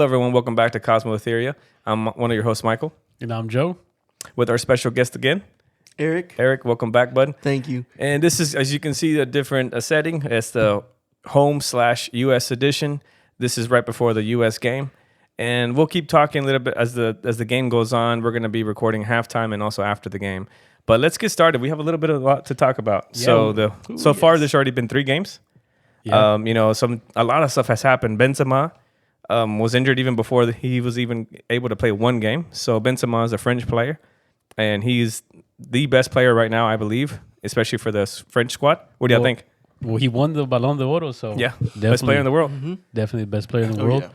Hello, everyone. Welcome back to Cosmotheoria. I'm one of your hosts, Michael, And I'm Joe. with our special guest again, Eric. Eric. Welcome back, bud. Thank you. And this is, as you can see, a different setting. It's the home/US edition. This is right before the US game. And we'll keep talking a little bit as the game goes on. We're going to be recording halftime and also after the game. But let's get started. We have a little bit of a lot to talk about. Yeah. So far, there's already been 3 games. Yeah. A lot of stuff has happened. Benzema was injured even before he was even able to play one game. So Benzema is a French player, and he's the best player right now, I believe, especially for the French squad. What do y'all think? Well, he won the Ballon d'Or, so Yeah, best player in the world. Definitely the best player in the world. Yeah.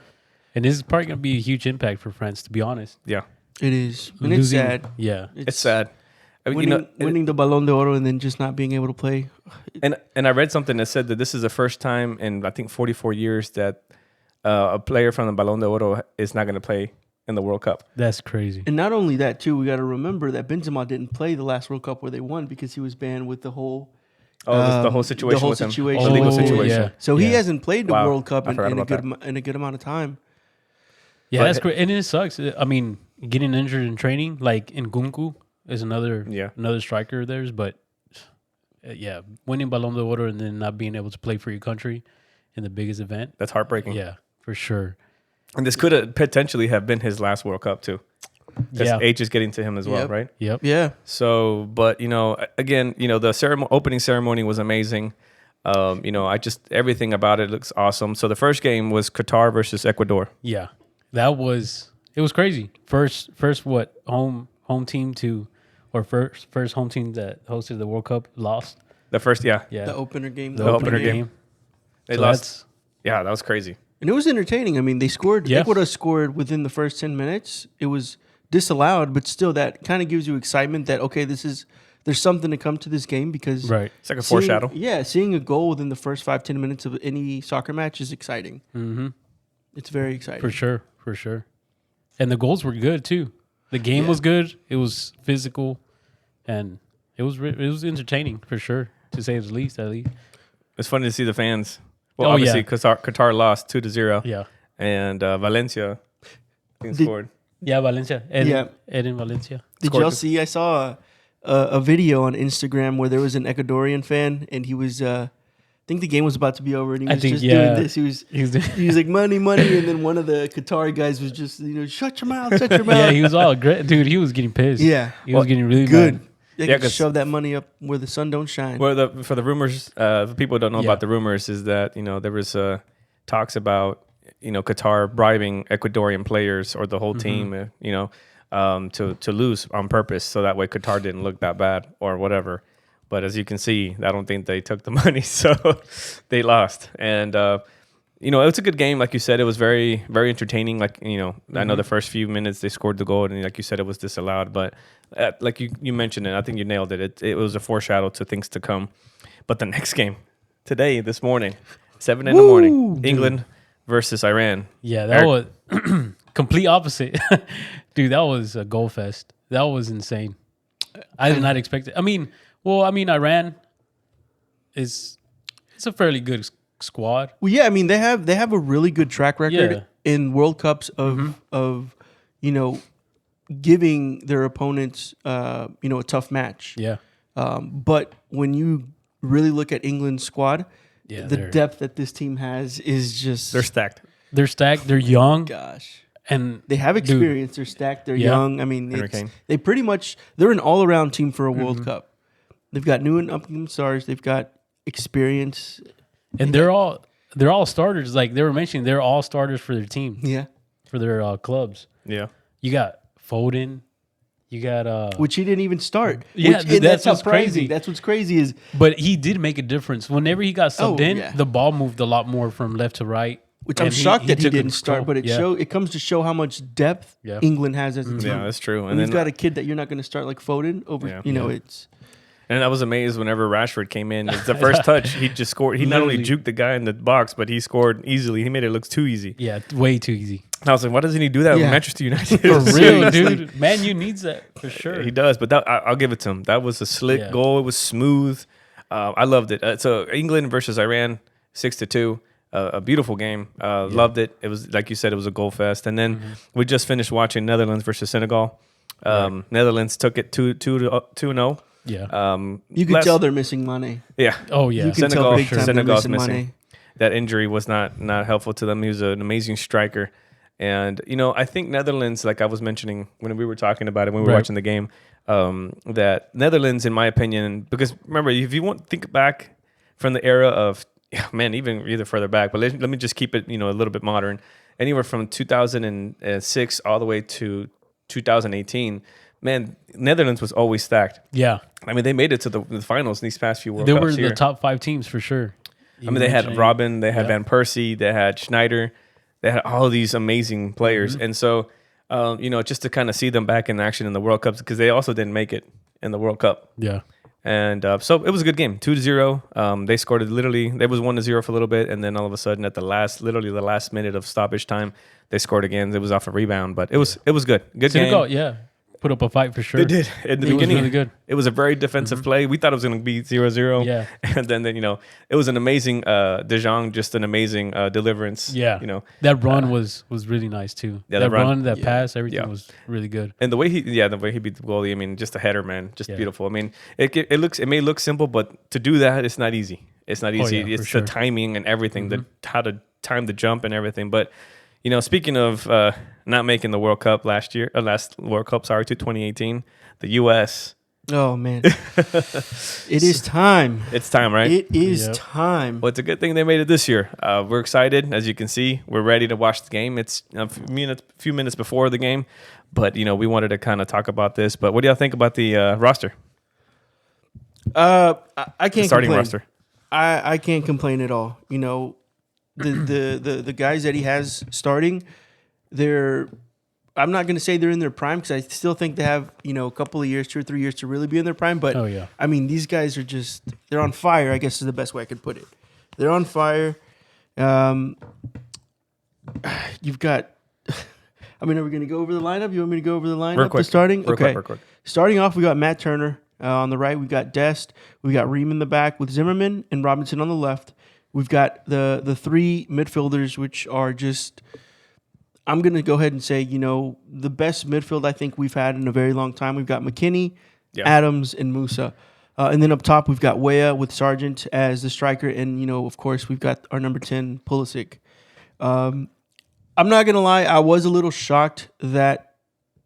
And this is probably going to be a huge impact for France, to be honest. Yeah, It is. And it's Losing- sad. Yeah. it's sad. I mean, Winning the Ballon d'Or and then just not being able to play. and I read something that said that this is the first time in I think 44 years that a player from the Ballon d'Or is not going to play in the World Cup. That's crazy. And not only that, too, we got to remember that Benzema didn't play the last World Cup where they won because he was banned with the whole The whole situation the whole with him. situation. The legal Oh, situation. yeah. So he hasn't played the Wow. World Cup I in forgot a about good amount of time. Yeah, But- that's great. And it sucks. I mean, getting injured in training, like in Gunku, is another striker of theirs. But winning Ballon d'Or and then not being able to play for your country in the biggest event. That's heartbreaking. Yeah, for sure. And this could have potentially have been his last World Cup too. Because Yeah. age is getting to him as well, Yep. right? Yep. Yeah. So, but again, the opening ceremony was amazing. Everything about it looks awesome. So the first game was Qatar versus Ecuador. Yeah, it was crazy. First home team first home team that hosted the World Cup lost. The first, yeah, The opener game. The opener game. They So lost. Yeah, that was crazy. And it was entertaining. I mean, they scored. Yeah. Ecuador scored within the first 10 minutes. It was disallowed, but still, that kind of gives you excitement that, okay, there's something to come to this game because Right. It's like a foreshadow. seeing a goal within the first 5-10 minutes of any soccer match is exciting. Mm-hmm. It's very exciting. For sure. And the goals were good too. The game was good. It was physical, and it was entertaining for sure, to say the least. At least. It's funny to see the fans. Well, Oh, obviously, yeah. Qatar lost 2-0. Yeah. And Valencia, I think, Did- scored. Yeah, Valencia. Eden Valencia. Did Scored y'all the- see? I saw a video on Instagram where there was an Ecuadorian fan, and he was. I think the game was about to be over, and he was doing this. He was like money, and then one of the Qatari guys was just shut your mouth. Yeah, he was all great, dude. He was getting pissed. Yeah. he was getting really Good. mad. They Yeah, can 'cause- shove that money up where the sun don't shine. Well, for the rumors, for people who don't know Yeah. about the rumors, is that there was talks about Qatar bribing Ecuadorian players or the whole team, to lose on purpose, so that way Qatar didn't look that bad or whatever. But as you can see, I don't think they took the money, so they lost. And it was a good game, like you said. It was very, very entertaining. Like I know the first few minutes they scored the goal, and like you said, it was disallowed. But like you mentioned it, I think you nailed it. It was a foreshadow to things to come. But the next game, this morning, 7 in the morning, England versus Iran. Yeah, that was complete opposite. Dude, that was a goal fest. That was insane. I did not expect it. Iran it's a fairly good squad. Well, yeah, I mean they have a really good track record Yeah. in World Cups of giving their opponents a tough match. Yeah. But when you really look at England's squad, Yeah, the they're- depth that this team has is just They're stacked. They're stacked, they're young, gosh. and They have dude, experience. They're stacked. They're Yeah. young. I mean, Henry Kane. they're an all around team for a World Cup. They've got new and upcoming stars. They've got experience. and they're all starters. Like they were mentioning, they're all starters for their team, Yeah, for their clubs. Yeah. You got Foden, you got which he didn't even start. Yeah, and that's how what's crazy. That's what's crazy is but he did make a difference. Whenever he got subbed in, yeah. the ball moved a lot more from left to right. which I'm And shocked that he took didn't control. start. But Yeah. it comes to show how much depth Yeah. England has as a team. Yeah, that's true. When And you've then got a kid that you're not going to start like Foden over. Yeah. It's And I was amazed whenever Rashford came in. It's the first touch, he just scored. He not only Literally. juked the guy in the box, but he scored easily. He made it look too easy. Yeah, way too easy. And I was like, why doesn't he do that with Yeah. Manchester United? For real, dude. Man, you needs that for sure. He does, but I'll give it to him. That was a slick Yeah. goal. It was smooth. I loved it. So England versus Iran, 6-2. a beautiful game. Loved it. It was like you said, it was a goal fest. And then we just finished watching Netherlands versus Senegal. Netherlands took it 2-0. Yeah. You could tell they're missing Mane. Yeah. Oh yeah. You can tell big time Senegal's they're missing. Mane. That injury was not helpful to them. He was an amazing striker. And, I think Netherlands, like I was mentioning when we were talking about it, when we were watching the game, that Netherlands, in my opinion, because remember, if you want to think back from the era of, even either further back, but let me just keep it, a little bit modern. Anywhere from 2006 all the way to 2018, man, Netherlands was always stacked. Yeah. I mean, they made it to the finals in these past few World They Cups were here. the top 5 teams for sure. They had Robin, they had Van Persie, they had Schneider, they had all of these amazing players. And so, just to kind of see them back in action in the World Cups, because they also didn't make it in the World Cup. Yeah. And so it was a good game, 2-0. They scored it literally. It was 1-0 for a little bit, and then all of a sudden, at the last minute of stoppage time, they scored again. It was off a rebound, but it was good. Good Senegal, game. put up a fight for sure. They did. In the It was beginning, really good. It was a very defensive play. We thought it was going to be 0-0. Yeah. And then it was an amazing De Jong, just an amazing deliverance. Yeah. That run was really nice too. Yeah, that the run. run, that pass, everything was really good. And the way he beat the goalie, I mean, just a header, man, just beautiful. I mean, it may look simple, but to do that, it's not easy. It's not easy. It's the timing and everything, how to time the jump and everything. But speaking of not making the World Cup last World Cup, to 2018, the U.S. Oh man, it is time. It's time, right? It is time. Well, it's a good thing they made it this year. We're excited, as you can see. We're ready to watch the game. It's a few minutes before the game, but we wanted to kind of talk about this. But what do y'all think about the roster? I can't the starting complain. roster. I can't complain at all. The guys that he has starting, I'm not going to say they're in their prime because I still think they have, a couple of years, 2 or 3 years to really be in their prime. But, I mean, these guys are they're on fire, I guess is the best way I could put it. They're on fire. You've got, are we going to go over the lineup? You want me to go over the lineup? Real quick. The starting? Real quick. Starting off, we got Matt Turner on the right. We've got Dest. We've got Ream in the back with Zimmerman and Robinson on the left. We've got the 3 midfielders, which are just, I'm going to go ahead and say, the best midfield I think we've had in a very long time. We've got McKinney, Adams, and Musa. And then up top, we've got Weah with Sargent as the striker. And, of course, we've got our number 10, Pulisic. I'm not going to lie. I was a little shocked that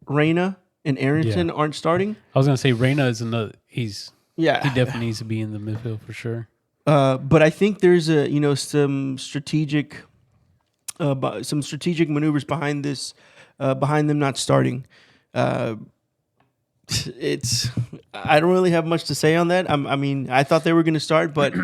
Reyna and Aronson aren't starting. I was going to say Reyna is another. He Yeah. definitely needs to be in the midfield for sure. But I think there's some strategic maneuvers behind this, behind them not starting. I don't really have much to say on that. I thought they were going to start, but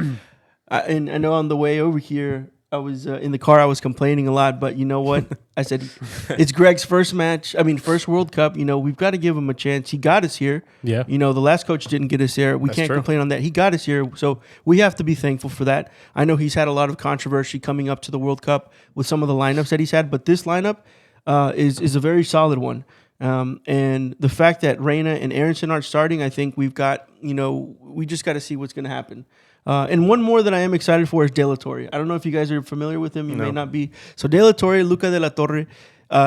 I know on the way over here, I was in the car. I was complaining a lot, but you know what? I said it's Greg's first World Cup. We've got to give him a chance. He got us here. Yeah. The last coach didn't get us here. We can't complain on that. He got us here, so we have to be thankful for that. I know he's had a lot of controversy coming up to the World Cup with some of the lineups that he's had, but this lineup is a very solid one. And the fact that Reyna and Aronson aren't starting, I think we've got, we just got to see what's going to happen. And one more that I am excited for is De La Torre. I don't know if you guys are familiar with him. You may not be. So De La Torre, Luca De La Torre,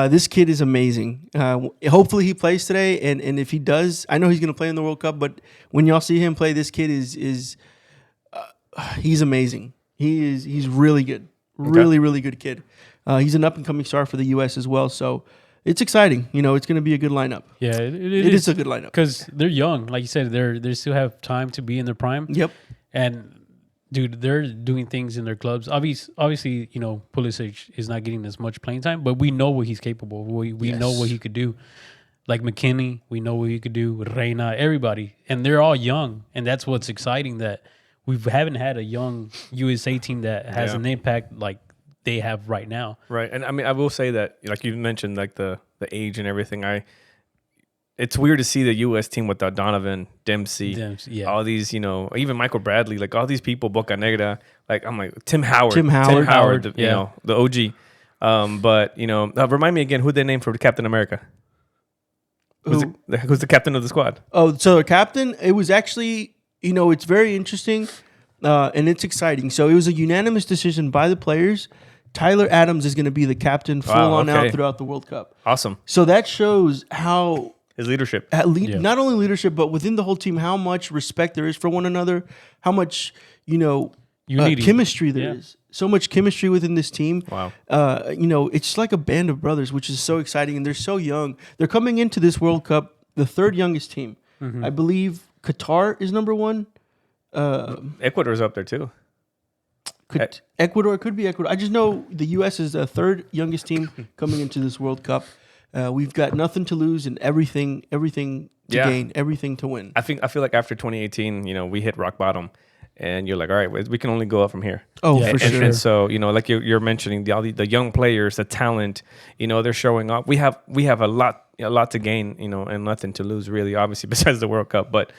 this kid is amazing. Hopefully he plays today, and if he does, I know he's going to play in the World Cup, but when y'all see him play, this kid is he's amazing. He's really good. Really, really good kid. He's an up-and-coming star for the U.S. as well, so it's exciting. It's going to be a good lineup. Yeah, it is a good lineup. Because they're young. Like you said, they still have time to be in their prime. Yep. And, dude, they're doing things in their clubs. Obviously, Pulisic is not getting as much playing time, but we know what he's capable of. We know what he could do. Like McKinney, we know what he could do with Reyna, everybody. And they're all young. And that's what's exciting, that we haven't had a young USA team that has an impact like they have right now. Right. And I will say that, like you mentioned, like the age and everything, it's weird to see the U.S. team without Donovan, Dempsey, all these, even Michael Bradley, like all these people, Bocanegra, like I'm like Tim Howard, the OG. But remind me again who they named for Captain America. Who's the captain of the squad? Oh, so the captain, it was actually, it's very interesting. and it's exciting. So it was a unanimous decision by the players. Tyler Adams is going to be the captain full on out throughout the World Cup. Awesome. So that shows how his leadership, not only leadership, but within the whole team, how much respect there is for one another, how much, chemistry there is. So much chemistry within this team. Wow. It's like a band of brothers, which is so exciting. And they're so young. They're coming into this World Cup, the third youngest team. I believe Qatar is number one. Ecuador's up there too. Ecuador could be Ecuador. I just know the U.S. is the third youngest team coming into this World Cup. We've got nothing to lose and everything to gain, everything to win. I feel like after 2018, we hit rock bottom, and you're like, all right, we can only go up from here. Oh, for sure. And so, like you're mentioning, the young players, the talent, they're showing up. We have a lot to gain, and nothing to lose, really, obviously, besides the World Cup. But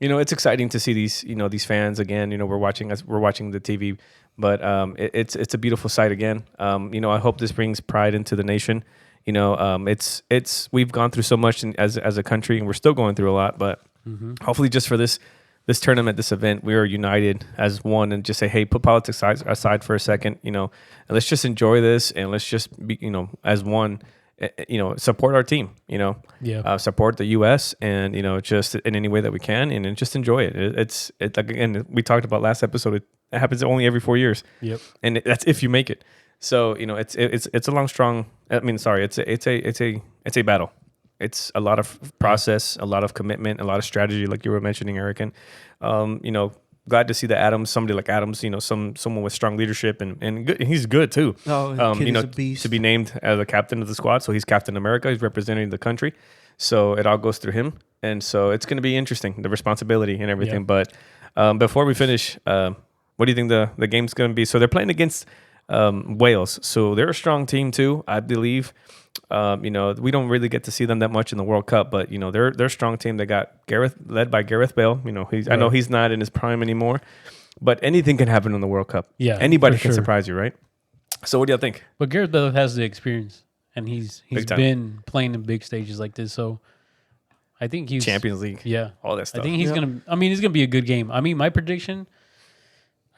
it's exciting to see these fans again. We're watching the TV, but it's a beautiful sight again. I hope this brings pride into the nation. We've gone through so much as a country, and we're still going through a lot. But hopefully, just for this tournament, this event, we are united as one, and just say, hey, put politics aside for a second, and let's just enjoy this, and let's just be, as one, support our team, support the U.S. and just in any way that we can, and just enjoy it. It's like, again, we talked about last episode. It happens only every 4 years. Yep, and that's if you make it. So it's a long, strong. It's a battle. It's a lot of process, a lot of commitment, a lot of strategy, like you were mentioning, Eric. And glad to see that somebody like Adams, someone with strong leadership and good. And he's good too. Oh, kid is a beast. To be named as a captain of the squad, so he's Captain America. He's representing the country, so it all goes through him. And so it's going to be interesting, the responsibility and everything. Yeah. But before we finish, what do you think the game's going to be? So they're playing against Wales, so they're a strong team too, I believe. We don't really get to see them that much in the World Cup, but they're a strong team. They got led by Gareth Bale. I know he's not in his prime anymore, but anything can happen in the World Cup. Yeah, anybody can surprise you, right? So what do you think? But Gareth Bale has the experience, and he's been playing in big stages like this. So I think he's Champions League. Yeah, all that stuff. I think he's gonna. I mean, it's gonna be a good game. I mean, my prediction,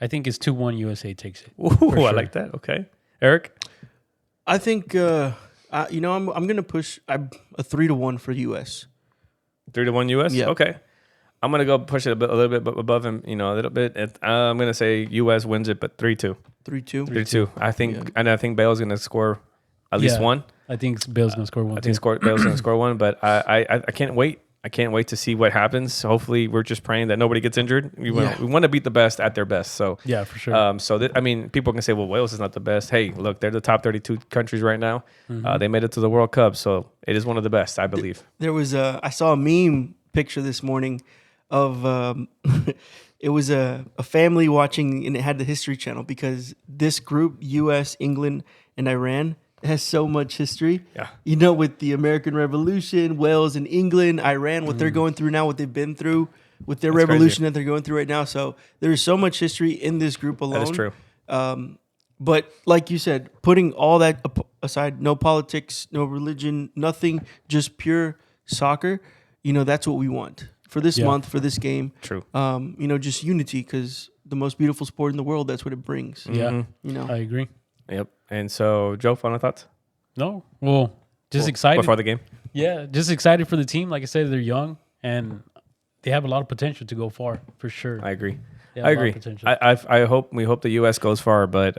I think it's 2-1 USA takes it. Ooh, sure. I like that. Okay, Eric. I think I'm going to push a 3-1 for US. 3-1 US. Yeah. Okay. I'm going to go push it a little bit above him. A little bit. I'm going to say US wins it, but 3-2. 3-2. 3-2. I think, and I think Bale's going to score at least one. I think Bale's going to score one. I think Bale's going to score one, but I can't wait. I can't wait to see what happens. Hopefully, we're just praying that nobody gets injured. We want to beat the best at their best. So yeah, for sure. People can say, well, Wales is not the best. Hey, look, they're the top 32 countries right now. They made it to the World Cup, so it is one of the best, I believe. There was I saw a meme picture this morning of it was a family watching, and it had the History Channel, because this group, U.S., England, and Iran, has so much history. Yeah. With the American Revolution, Wales and England, Iran, what they're going through now, what they've been through with their revolution that they're going through right now. So there's so much history in this group alone. That is true. But like you said, putting all that aside, no politics, no religion, nothing, just pure soccer, that's what we want for this month, for this game. True. Just unity, because the most beautiful sport in the world, that's what it brings. Yeah. I agree. Yep. And so, Joe, final thoughts? No. Well, excited. Before the game? Yeah, just excited for the team. Like I said, they're young, and they have a lot of potential to go far, for sure. I agree. I agree. We hope the U.S. goes far, but,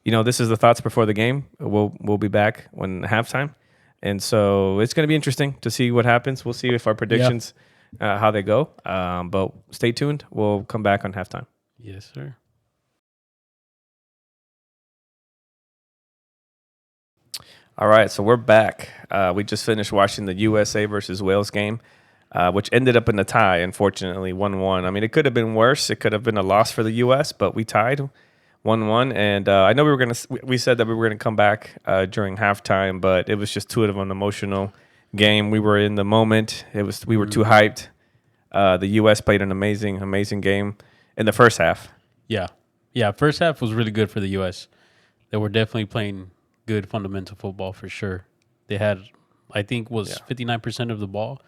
this is the thoughts before the game. We'll be back when halftime. And so it's going to be interesting to see what happens. We'll see if our predictions, how they go. But stay tuned. We'll come back on halftime. Yes, sir. All right, so we're back. We just finished watching the USA versus Wales game, which ended up in a tie, unfortunately, 1-1. I mean, it could have been worse. It could have been a loss for the U.S., but we tied 1-1. And I know we said that we were going to come back during halftime, but it was just too of an emotional game. We were in the moment. We were too hyped. The U.S. played an amazing game in the first half. Yeah, first half was really good for the U.S. They were definitely playing good fundamental football for sure. They had, I think, 59% of the ball.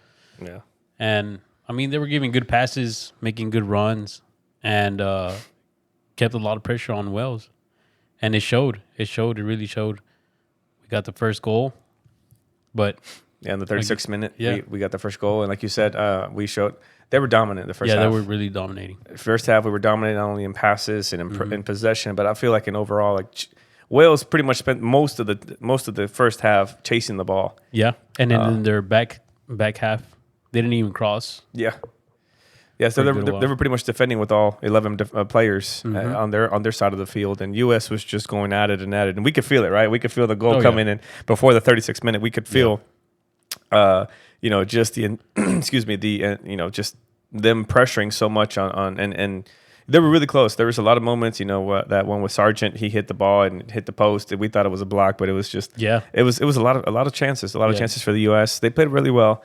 Yeah. And, I mean, they were giving good passes, making good runs. and kept a lot of pressure on Wales, and it showed. It really showed. We got the first goal, but in the 36th minute, yeah. we got the first goal, and like you said, we showed they were dominant the first half. Yeah, they were really dominating. First half, we were dominating not only in passes and in possession, but I feel like in overall, like Wales pretty much spent most of the first half chasing the ball. Yeah, and then in their back half, they didn't even cross. Yeah. Yeah, so they were pretty much defending with all 11 players on their side of the field, and U.S. was just going at it, and we could feel it, right? We could feel the goal coming in before the 36th minute. We could feel, just the excuse me, the just them pressuring so much on and they were really close. There was a lot of moments, that one with Sargent, he hit the ball and hit the post, and we thought it was a block, but it was just it was a lot of chances, chances for the U.S. They played really well,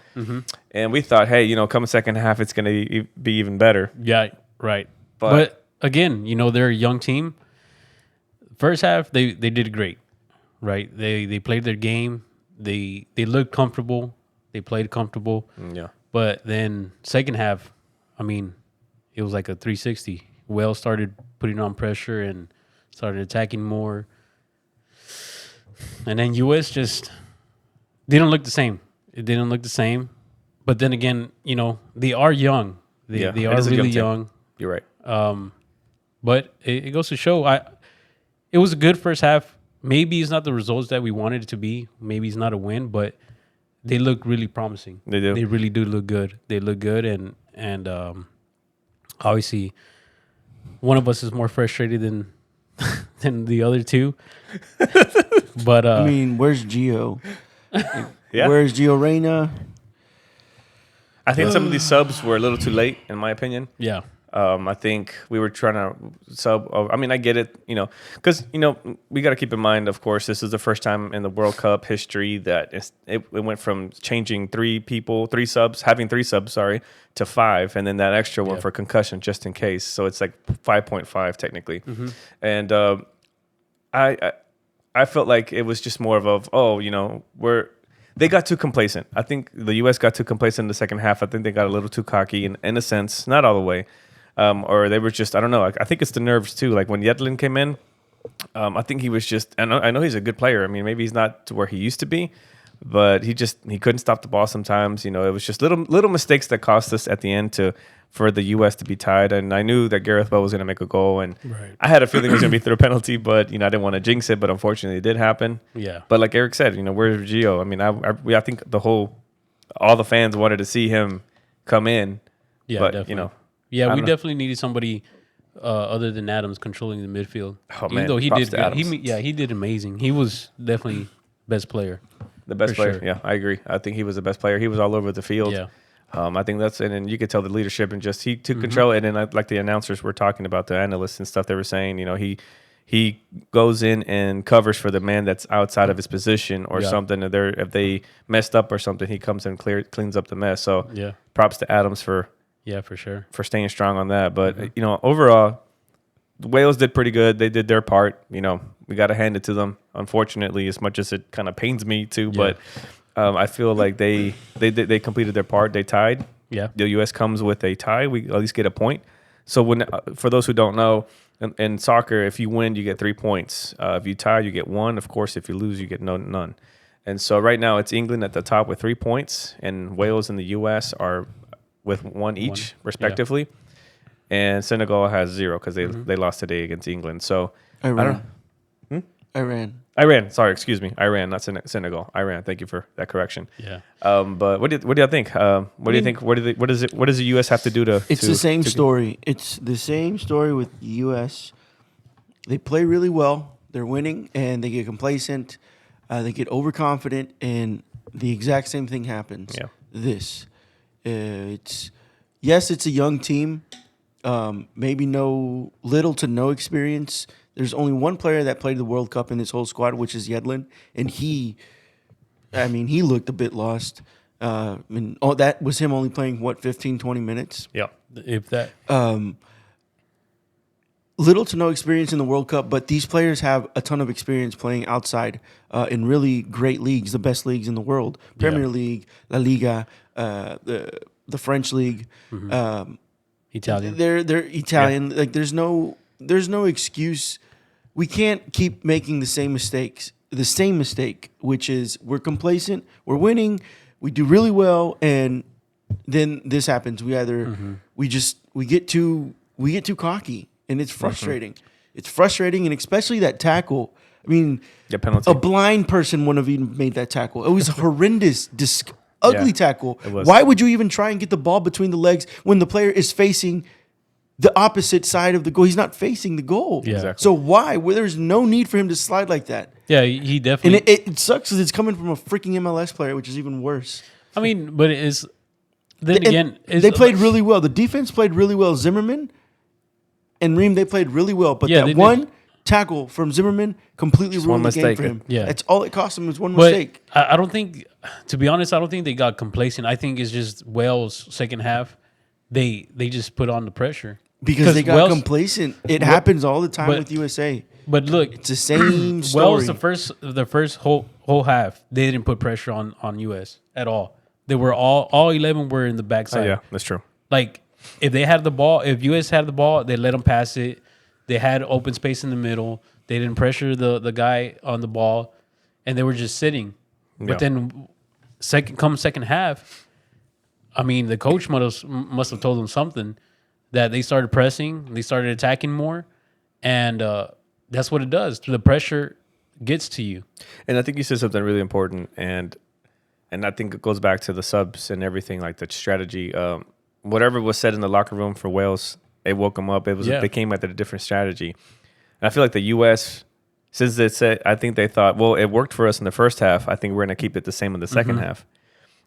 and we thought, hey, come second half, it's going to be even better. Yeah, right. But again, they're a young team. First half, they did great, right? They played their game. They looked comfortable. They played comfortable. Yeah. But then second half, I mean, it was like a 360. Wales started putting on pressure and started attacking more. And then U.S. just didn't look the same. It didn't look the same. But then again, they are young. They are really young. You're right. But it goes to show, it was a good first half. Maybe it's not the results that we wanted it to be. Maybe it's not a win, but they look really promising. They do. They really do look good. They look good, and obviously, one of us is more frustrated than the other two. But I mean, where's Gio? Yeah. Where's Gio Reyna? I think some of these subs were a little too late, in my opinion. Yeah. I think we were trying to sub. I mean, I get it, because we got to keep in mind. Of course, this is the first time in the World Cup history that it went from changing having three subs, to 5, and then that extra one for concussion just in case. So it's like 5.5 technically, and I felt like it was just more of they got too complacent. I think the U.S. got too complacent in the second half. I think they got a little too cocky in a sense, not all the way. Or they were just, I don't know. I think it's the nerves too. Like when Yedlin came in, I think he was just, and I know he's a good player. I mean, maybe he's not to where he used to be, but he couldn't stop the ball sometimes. It was just little mistakes that cost us at the end for the U.S. to be tied. And I knew that Gareth Bale was going to make a goal, and I had a feeling it was going to be through a penalty, but I didn't want to jinx it. But unfortunately, it did happen. Yeah. But like Eric said, where's Gio? I mean, I think all the fans wanted to see him come in. Yeah, but definitely. Yeah, we definitely needed somebody other than Adams controlling the midfield. Oh, man. Even though he Props did, to Adams. he did amazing. He was definitely best player. The best player. Sure. Yeah, I agree. I think he was the best player. He was all over the field. Yeah. I think and you could tell the leadership and just he took control. And then like the announcers were talking about, the analysts and stuff, they were saying, he goes in and covers for the man that's outside of his position or something. If they messed up or something, he comes and cleans up the mess. So props to Adams for sure, for staying strong on that. But overall, Wales did pretty good. They did their part. We got to hand it to them. Unfortunately, as much as it kind of pains me too, but I feel like they completed their part. They tied. Yeah, the U.S. comes with a tie. We at least get a point. So for those who don't know, in soccer, if you win, you get 3 points. If you tie, you get 1. Of course, if you lose, you get none. And so right now, it's England at the top with 3 points, and Wales and the U.S. are with 1 each, respectively. And Senegal has 0 because they lost today against England. So Iran. Iran. Sorry, excuse me. Iran, not Senegal. Iran. Thank you for that correction. Yeah. But what do you think? What do you think? What does the U.S. have to do to? It's the same story. It's the same story with the U.S. They play really well. They're winning, and they get complacent. They get overconfident, and the exact same thing happens. Yeah. It's a young team. Maybe little to no experience. There's only one player that played the World Cup in this whole squad, which is Yedlin, and he looked a bit lost. That was him only playing 15, 20 minutes. Yeah, if that. Little to no experience in the World Cup, but these players have a ton of experience playing outside in really great leagues, the best leagues in the world: Premier League, La Liga, the French league. Italian. They're Italian. Like there's no excuse. We can't keep making the same mistake, which is we're complacent, we're winning, we do really well, and then this happens. We either we get too cocky, and it's frustrating. It's frustrating, and especially that tackle. I mean, penalty. A blind person wouldn't have even made that tackle. It was a horrendous, ugly tackle. It was. Why would you even try and get the ball between the legs when the player is facing the opposite side of the goal? He's not facing the goal. Yeah. Exactly. So why? Well, there's no need for him to slide like that. Yeah, he definitely. And it sucks because it's coming from a freaking MLS player, which is even worse. I mean, but it is. Then again, they played really well. The defense played really well. Zimmerman and Ream, they played really well. But that one tackle from Zimmerman completely ruined the game for him. Yeah. That's all it cost him was one mistake. I don't think, to be honest, I don't think they got complacent. I think it's just Wales' second half. They just put on the pressure. Because they got complacent. It happens all the time with USA. But look, it's the same story. Wales, the first whole half, they didn't put pressure on US at all. They were all 11 were in the backside. Oh, yeah, that's true. Like if they had the ball, if US had the ball, they let them pass it. They had open space in the middle. They didn't pressure the guy on the ball, and they were just sitting. But then second half, I mean, the coach must have told them something that they started pressing, they started attacking more, and that's what it does. The pressure gets to you. And I think you said something really important, and I think it goes back to the subs and everything, like the strategy. Whatever was said in the locker room for Wales, it woke them up. They came at a different strategy. And I feel like the U.S., since they said, I think they thought, well, it worked for us in the first half. I think we're going to keep it the same in the second half.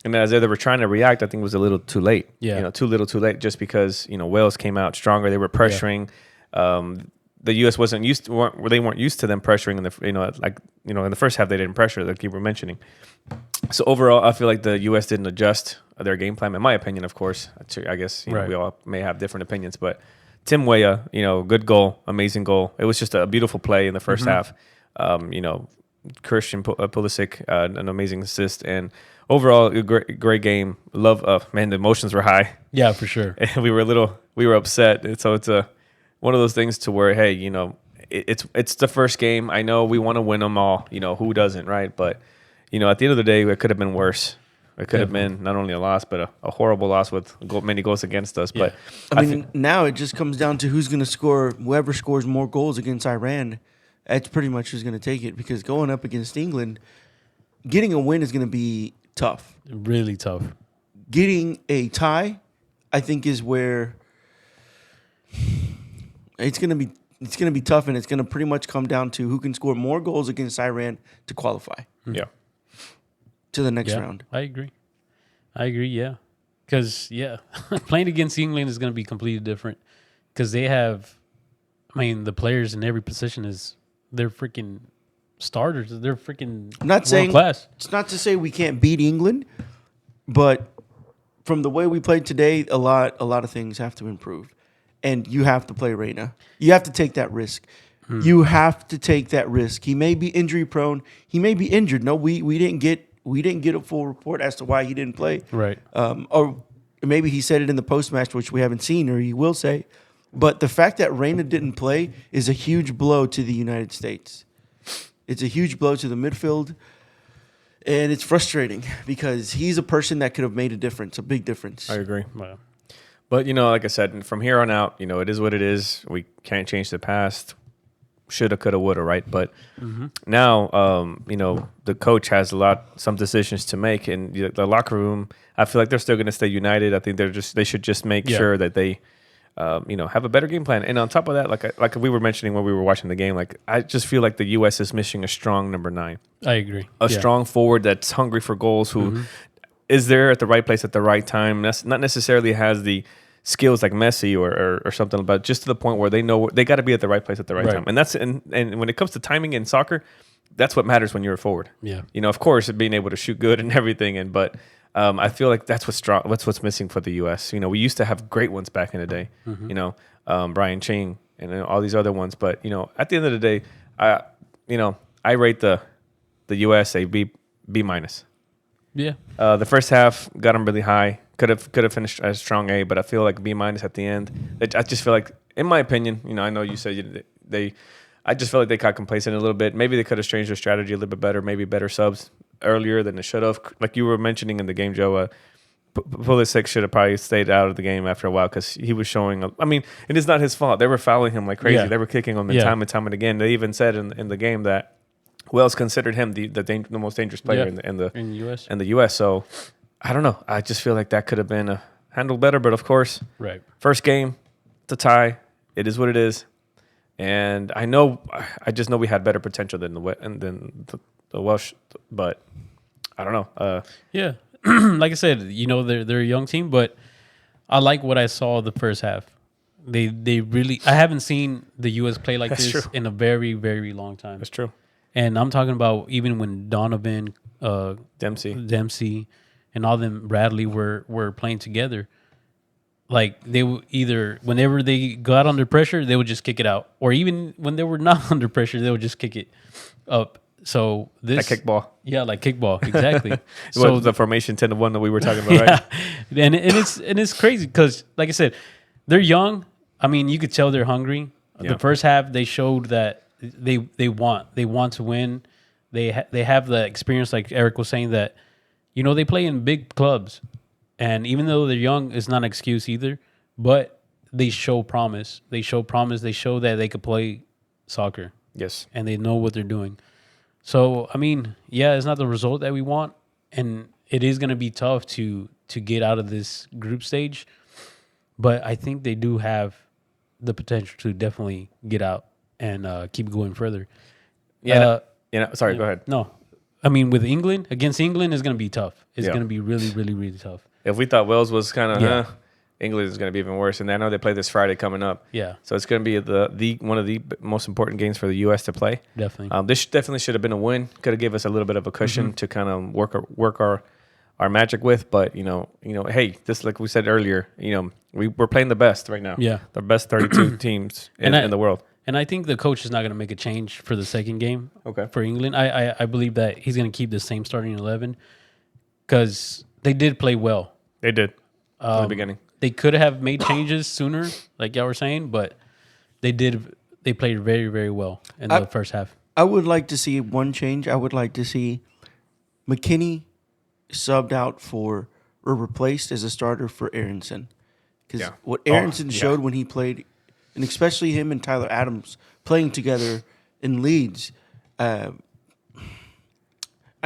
And as they were trying to react, I think it was a little too late. Yeah. Too little, too late. Just because Wales came out stronger, they were pressuring. Yeah. The U.S. weren't used to them pressuring in the in the first half they didn't pressure, like you were mentioning. So overall, I feel like the U.S. didn't adjust their game plan. In my opinion, of course, I guess we all may have different opinions, but Tim Weah, good goal, amazing goal. It was just a beautiful play in the first half. Christian Pulisic, an amazing assist, and overall a great game. Love, the emotions were high. Yeah, for sure. And we were upset. And so it's one of those things to where, hey, it's the first game. I know we want to win them all. Who doesn't, right? But at the end of the day, it could have been worse. It could have been not only a loss, but a horrible loss with many goals against us. Yeah. But I mean, now it just comes down to who's going to score. Whoever scores more goals against Iran, that's pretty much who's going to take it. Because going up against England, getting a win is going to be tough. Really tough. Getting a tie, I think, is where it's going to be tough, and it's going to pretty much come down to who can score more goals against Iran to qualify. Yeah. To the next round. I agree, yeah. Because, playing against England is going to be completely different. Because they have, the players in every position they're freaking starters. They're freaking world-class. It's not to say we can't beat England, but from the way we played today, a lot of things have to improve. And you have to play Reina. You have to take that risk. You have to take that risk. He may be injury prone. He may be injured. No, we didn't get a full report as to why he didn't play. Right. Or maybe he said it in the post-match, which we haven't seen, or he will say. But the fact that Reina didn't play is a huge blow to the United States. It's a huge blow to the midfield. And it's frustrating because he's a person that could have made a difference, a big difference. I agree. Wow. But, like I said, from here on out, it is what it is. We can't change the past. Shoulda, coulda, woulda, right? But now, the coach has some decisions to make, and the locker room. I feel like they're still going to stay united. I think they should just make sure that they, have a better game plan. And on top of that, like we were mentioning when we were watching the game, I just feel like the U.S. is missing a strong number 9. I agree. A strong forward that's hungry for goals, who is there at the right place at the right time. That's not necessarily has the skills like Messi or something, but just to the point where they know they got to be at the right place at the right time. And that's and when it comes to timing in soccer, that's what matters when you're a forward. Yeah. Of course, being able to shoot good and everything, but I feel like that's what's missing for the U.S. We used to have great ones back in the day. Brian Ching and all these other ones, but at the end of the day, I rate the U.S. a B minus. Yeah. The first half got them really high. could have finished as strong A, but I feel like B- at the end. I just feel like, in my opinion, I know you said I just feel like they got complacent a little bit. Maybe they could have changed their strategy a little bit better. Maybe better subs earlier than they should have. Like you were mentioning in the game, Joe. Pulisic should have probably stayed out of the game after a while because he was showing. I mean, it is not his fault. They were fouling him like crazy. Yeah. They were kicking him time and again. They even said in the game that Wales considered him the most dangerous player in the US. In the US. So I don't know. I just feel like that could have been handled better. But of course, right. First game, it's a tie. It is what it is. And I just know we had better potential than the Welsh, but I don't know. Yeah, like I said, they're a young team, but I like what I saw the first half. They really. I haven't seen the U.S. play like That's this true. in a very, very long time. That's true. And I'm talking about even when Donovan, Dempsey, and all them Bradley were playing together. Like they would either whenever they got under pressure, they would just kick it out, or even when they were not under pressure, they would just kick it up. So this Like kickball. Yeah, like kickball, exactly. So the formation 10-1 that we were talking about, right? Yeah, and it's crazy because, like I said, they're young. I mean, you could tell they're hungry. Yeah. The first half, they showed that they want to win. They have the experience, like Eric was saying, that they play in big clubs. And even though they're young, it's not an excuse either. But they show promise. They show that they could play soccer. Yes. And they know what they're doing. So, I mean, yeah, it's not the result that we want. And it is going to be tough to get out of this group stage. But I think they do have the potential to definitely get out and keep going further. Yeah. Sorry, go ahead. No. I mean, with England, against England, it's going to be tough. It's Yeah. going to be really, really, really tough. If we thought Wales was kind of, Yeah. England is going to be even worse. And I know they play this Friday coming up. Yeah, So it's going to be the one of the most important games for the U.S. to play. definitely. This definitely should have been a win. Could have gave us a little bit of a cushion to kind of work our magic with. But hey, this like we said earlier, we're playing the best right now. Yeah. The best 32 teams in the world. And I think the coach is not going to make a change for the second game. Okay. For England, I believe that he's going to keep the same starting 11 because they did play well. They did in the beginning. They could have made changes sooner, like y'all were saying, but they did. They played very, very well in the first half. I would like to see one change. I would like to see McKinney subbed out or replaced as a starter for Aronson. Because what Aronson showed when he played, and especially him and Tyler Adams playing together in Leeds, I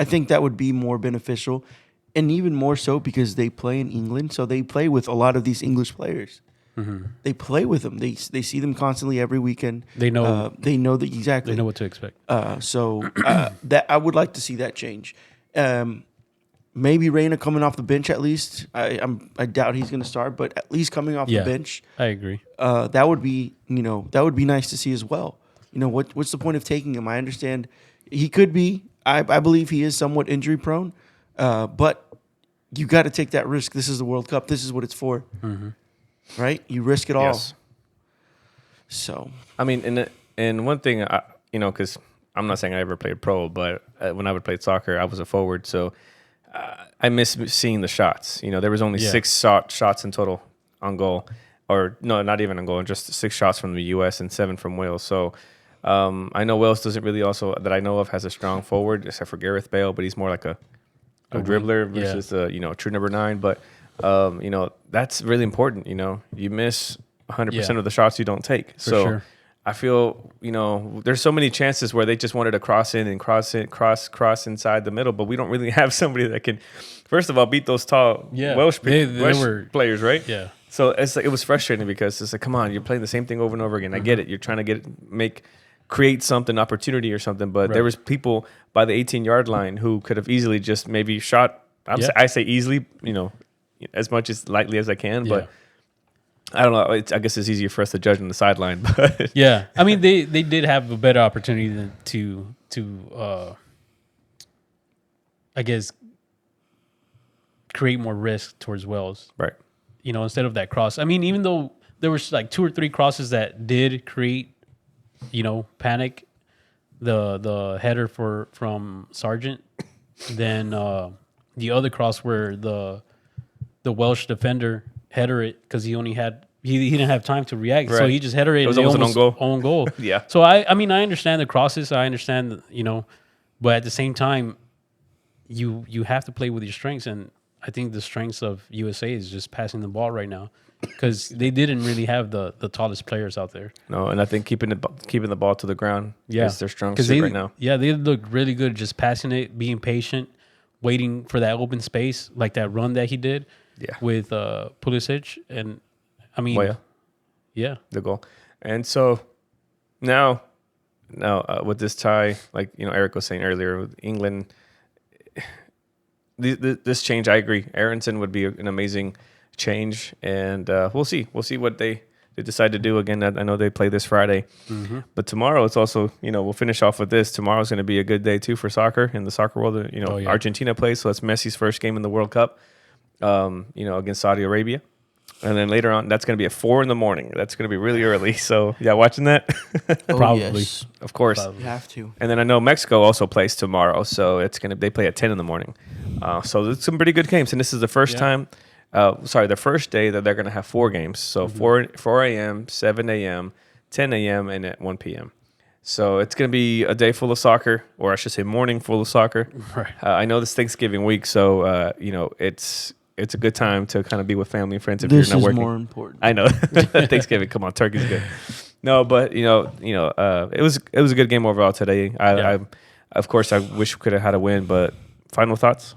think that would be more beneficial. And even more so because they play in England, so they play with a lot of these English players. Mm-hmm. They play with them. They see them constantly every weekend. They know. They know that exactly. They know what to expect. So that I would like to see that change. Maybe Reina coming off the bench at least. I doubt he's going to start, but at least coming off the bench. I agree. That would be nice to see as well. What's the point of taking him? I understand he could be. I believe he is somewhat injury prone, but you got to take that risk. This is the World Cup. This is what it's for, right? You risk it all. Yes. So I mean, and one thing, because I'm not saying I ever played pro, but when I would play soccer, I was a forward, so I miss seeing the shots. There was only 6 shots in total on goal, or no, not even on goal, just 6 shots from the U.S. and 7 from Wales. So I know Wales doesn't really also that I know of has a strong forward, except for Gareth Bale, but he's more like a dribbler versus a true number 9. But that's really important. You miss 100% of the shots you don't take. So I feel there's so many chances where they just wanted to cross cross inside the middle, but we don't really have somebody that can, first of all, beat those tall Welsh players, right? Yeah. So it was frustrating because it's like, come on, you're playing the same thing over and over again. I get it. You're trying to create something, opportunity or something, but there was people by the 18-yard line who could have easily just maybe shot. I say easily, as much as lightly as I can, but I don't know. I guess it's easier for us to judge on the sideline, but yeah, I mean they did have a better opportunity than to I guess create more risk towards Wales, right? Instead of that cross. I mean, even though there was like 2 or 3 crosses that did create panic, the header from Sargent, then the other cross where the the Welsh defender header it because he didn't have time to react, so Right. he just header it. It was and almost an own goal. Own goal. Yeah. So I mean I understand the crosses. I understand but at the same time, you have to play with your strengths, and I think the strengths of USA is just passing the ball right now because they didn't really have the tallest players out there. No, and I think keeping the ball to the ground is their strong suit right now. Yeah, they look really good just passing it, being patient, waiting for that open space, like that run that he did with Pulisic. And I mean, yeah, the goal. And so now with this tie, like Eric was saying earlier, with England, this change, I agree. Aronson would be an amazing change, and we'll see what they decide to do. Again, I know they play this Friday, but tomorrow it's also we'll finish off with this. Tomorrow's going to be a good day too for soccer in the soccer world. Argentina plays, so that's Messi's first game in the World Cup. Against Saudi Arabia. And then later on, that's going to be at 4 a.m. That's going to be really early. So, watching that? Probably. Yes. Of course. You have to. And then I know Mexico also plays tomorrow. So, they play at 10 a.m. So, it's some pretty good games. And this is the first time, the first day that they're going to have 4 games. So, 4 a.m., 7 a.m., 10 a.m., and at 1 p.m. So, it's going to be a day full of soccer, or I should say morning full of soccer. Right. I know this Thanksgiving week, so, it's a good time to kind of be with family and friends if This you're not is working. more important. I know. Thanksgiving, come on, turkey's good. No, but it was a good game overall today. I of course I wish we could have had a win, but final thoughts?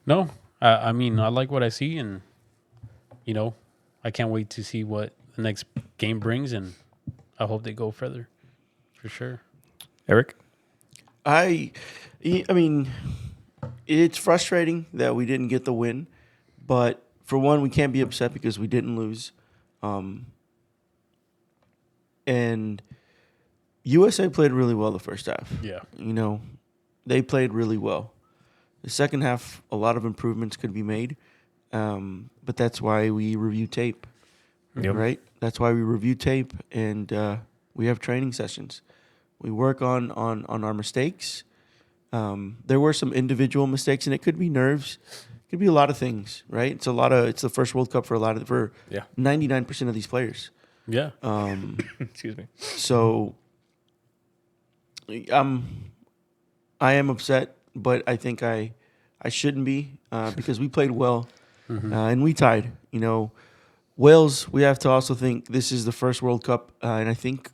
No, I mean I like what I see, and I can't wait to see what the next game brings, and I hope they go further, for sure. Eric? I mean, it's frustrating that we didn't get the win, but for one, we can't be upset because we didn't lose. And USA played really well the first half. Yeah. They played really well. The second half, a lot of improvements could be made, but that's why we review tape, right? That's why we review tape, and we have training sessions. We work on our mistakes. There were some individual mistakes, and it could be nerves. It could be a lot of things, right? It's the first World Cup for 99% of these players. Yeah. Excuse me. So I am upset, but I think I shouldn't be because we played well and we tied. Wales, we have to also think this is the first World Cup, and I think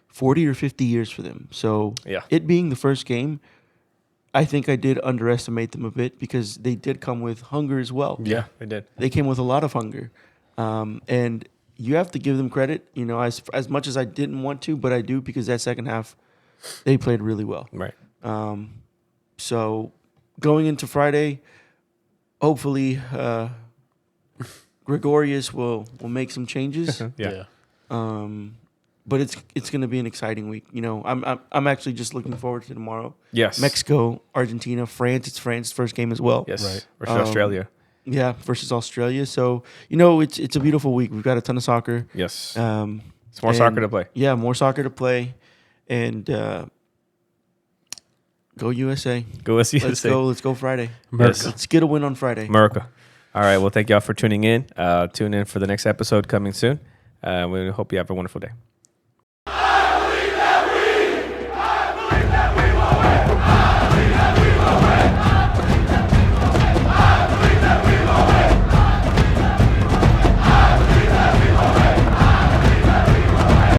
40 or 50 years for them. So it being the first game, I think I did underestimate them a bit because they did come with hunger as well. Yeah, they did. They came with a lot of hunger. And you have to give them credit, as much as I didn't want to, but I do because that second half, they played really well. Right. So going into Friday, hopefully Gregorius will make some changes. Yeah. But it's going to be an exciting week. I'm actually just looking forward to tomorrow. Yes. Mexico, Argentina, France. It's France's first game as well. Yes. Right. Versus Australia. Yeah, versus Australia. So it's a beautiful week. We've got a ton of soccer. Yes. It's more soccer to play. Yeah, more soccer to play, and go USA. Go USA. Let's go Friday. Yes. Let's get a win on Friday. America. All right. Well, thank y'all for tuning in. Tune in for the next episode coming soon. We hope you have a wonderful day.